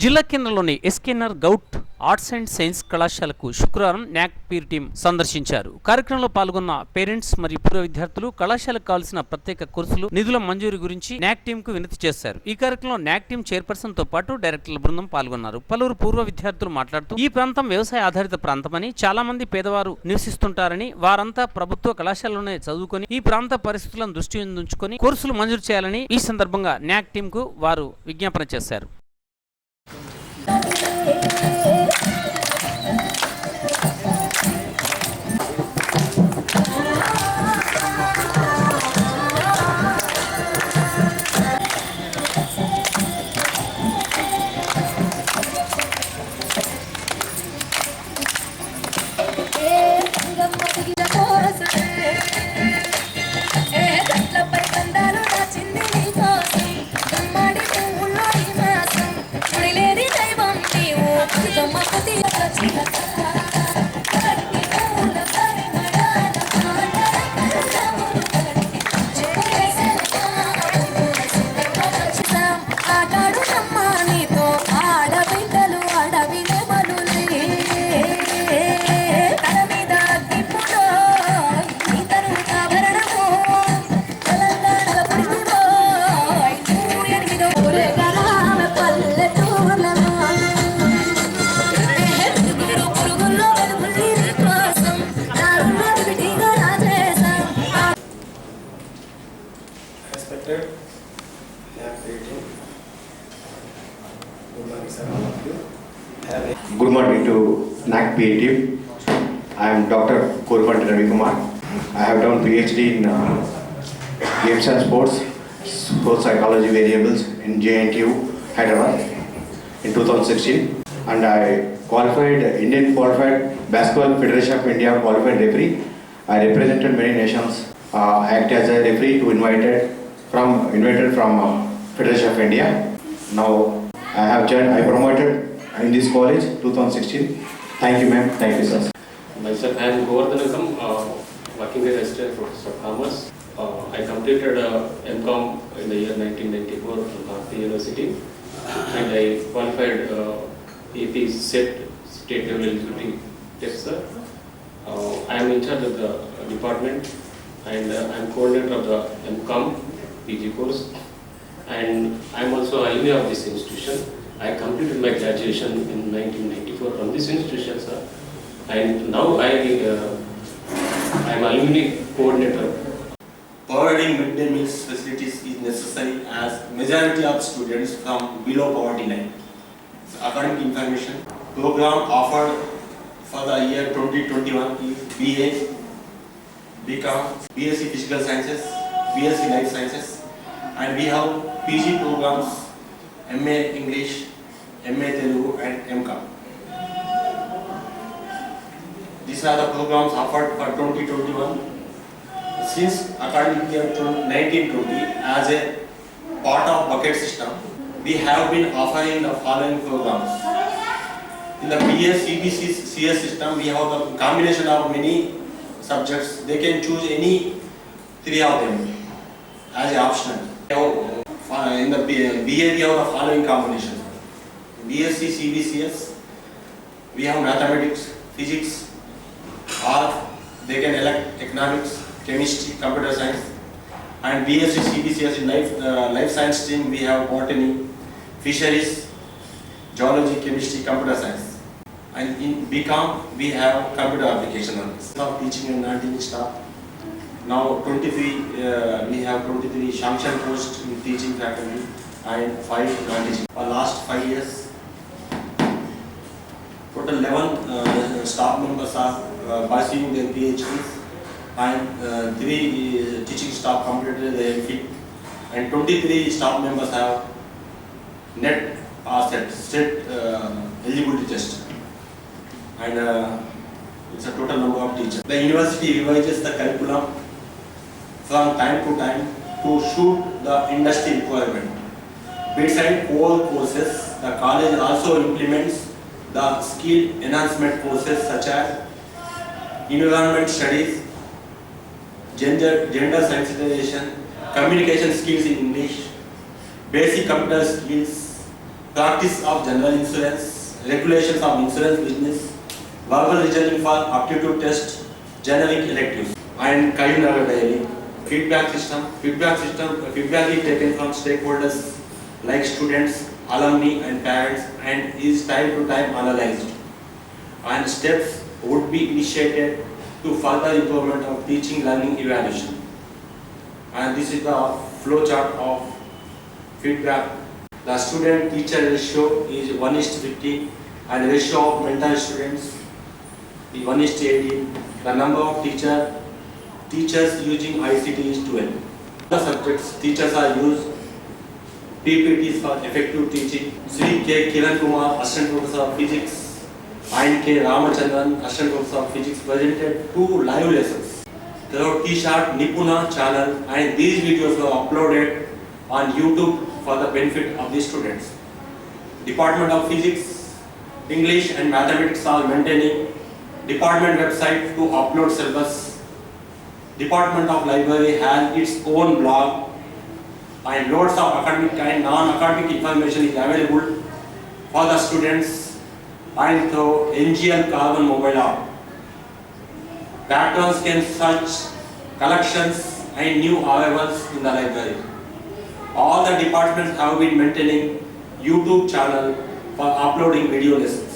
జిల్లా కేంద్రంలోని SKNR govt arts and science కళాశాలకు శుక్రవారం న్యాక్ పీర్ టీం సందర్శించారు. కార్యక్రమంలో పాల్గొన్న పేరెంట్స్ మరియు పూర్వ విద్యార్థులు కళాశాలకు కావాల్సిన ప్రత్యేక కోర్సులు నిధుల మంజూరు గురించి న్యాక్ టీం కు వినతి చేశారు. ఈ కార్యక్రమంలో న్యాక్ టీం చైర్పర్సన్ తో పాటు డైరెక్టర్ల బృందం పాల్గొన్నారు. పలువురు పూర్వ విద్యార్థులు మాట్లాడుతూ ఈ ప్రాంతం వ్యవసాయ ఆధారిత ప్రాంతమని, చాలా మంది పేదవారు నివసిస్తుంటారని, వారంతా ప్రభుత్వ కళాశాలలోనే చదువుకొని ఈ ప్రాంత పరిస్థితులను దృష్టి ఉంచుకొని కోర్సులు మంజూరు చేయాలని ఈ సందర్భంగా న్యాక్ టీం కు వారు విజ్ఞాపన చేశారు. Good morning to NAC PA team. I am Dr. Korupalli Ravi Kumar. I have done PhD in Games and Sports Psychology Variables in JNTU, Hyderabad in 2016, and I qualified Indian Qualified Basketball Federation of India qualified referee. I represented many nations. I act as a referee to invited from Federation of India. Now I promoted in this college 2016. Thank you, ma'am. Thank you, sir. Myself, I am Govardhanakam, working as Assistant Professor of Commerce. I completed MCom in the year 1994 from Bharati University, and I qualified AP SET State Level Eligibility Test, sir. I am in charge of the department, and I am coordinator of the MCom PG course, and I am also alumni of this institution. I completed my graduation in 1994 from this institution, sir, and now I am alumni coordinator. Providing midday meals facilities is necessary as majority of students from below poverty line. So, according to information, program offered for the year 2021 is BA, BCom, BSc Physical Sciences, BSc Life Sciences, and we have PG programs, MA English, MA Telugu and MCom. These are the programs offered for 2021. Since according to 1920, as a part of bucket system, we have been offering the following programs. In the BS CBC CS system, we have the combination of many subjects. They can choose any three of them as optional. In the BA, we have the following combination. BSc CBCS, we have mathematics, physics, or they can elect economics, chemistry, computer science. And BSc CBCS in life science stream, we have botany, fisheries, geology, chemistry, computer science. And in BCom, we have computer application on this. Now teaching and non-teaching staff. Now 23, we have 23 sanction posts in teaching faculty and 5 non-teaching. For last 5 years, total 11 staff members are pursuing their PhDs, and 3 teaching staff completed their MPhil, and 23 staff members have NET or state eligibility test, and it's a total number of teachers. The university revises the curriculum from time to time to suit the industry requirement. Besides core courses, the college also implements the skill enhancement courses such as environment studies, gender sensitization, communication skills in English, basic computer skills, practice of general insurance, regulations of insurance business, verbal reasoning for aptitude test, generic electives, and Karimnagar Diary. Feedback system feedback is taken from stakeholders like students, alumni and parents and is time to time analyzed. And steps would be initiated to further improvement of teaching learning evaluation. And this is the flow chart of feedback. The student teacher ratio is 1:50 and ratio of mentor students is 1:18. The number of teachers using ICT is 12. The subjects teachers are used PPTs for effective teaching. Sri K. Kiran Kumar, Assistant Professor of Physics, and K. Ramachandran, Assistant Professor of Physics, presented 2 live lessons through T-Sharp Nipuna channel, and these videos were uploaded on YouTube for the benefit of the students. Department of Physics, English and Mathematics are maintaining department website to upload syllabus. Department of Library has its own blog and loads of academic and non-academic information is available for the students and through NGL Carbon mobile app. Patrons can search collections and new arrivals in the library. All the departments have been maintaining YouTube channel for uploading video lessons.